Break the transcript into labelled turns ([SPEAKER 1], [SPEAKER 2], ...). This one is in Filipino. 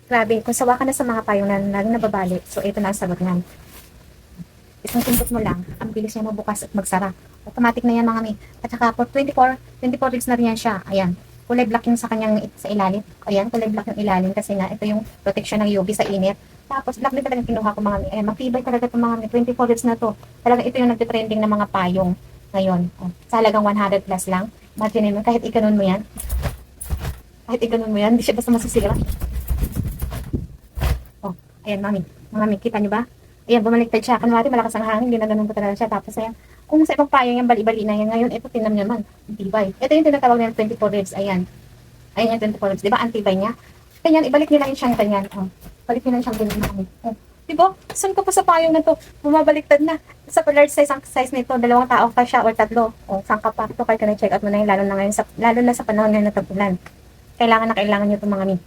[SPEAKER 1] Grabe, kung sawa ka na sa mga payong na laging nababali, so ito na ang sagot niyan. Isang pindot mo lang, ang bilis niya mabukas at magsara. Automatic na yan mga mi. At saka for 24 weeks na rin yan siya. Ayan. Kulay black yung sa kanyang sa ilalim. Ayan, kulay black yung ilalim kasi nga ito yung protection ng UV sa init. Tapos black din talaga kinuha ko mga mi. Ayan, matibay talaga itong mga mi. 24 weeks na to. Talaga ito yung nagtitrending ng mga payong ngayon. Oh, sa halagang 100 plus lang. Imagine mo, kahit ikanon mo yan. Kahit ikanon mo yan, hindi siya basta masisira. Oh, ayan mami. Mga mi, kita nyo ba? Ayan, bumaliktad siya. Kunwari, malakas ang hangin, ginaganon ko talaga siya. Tapos, ayan, kung sa ibang payo yung bali-bali na yan, ngayon, ito, tinam naman, antibay. Ito yung tinatawag ng 24 ribs, ayan. Ayan yung 24 ribs, di ba, antibay niya? Ganyan, ibalik nila yung siyang ganyan. Oh, balik nila yung siyang ganyan namin. Oh, di ba? Saan ko pa sa payong na to? Bumabaliktad na. Sa large size, ang size nito, 2 tao pa siya or 3. Oh, saan ka pa? Ito, kahit ka na-check out mo na yun, lalo na sa panahon ngayon na tag-ulan. Kailangan na kailangan nyo itong mga mi.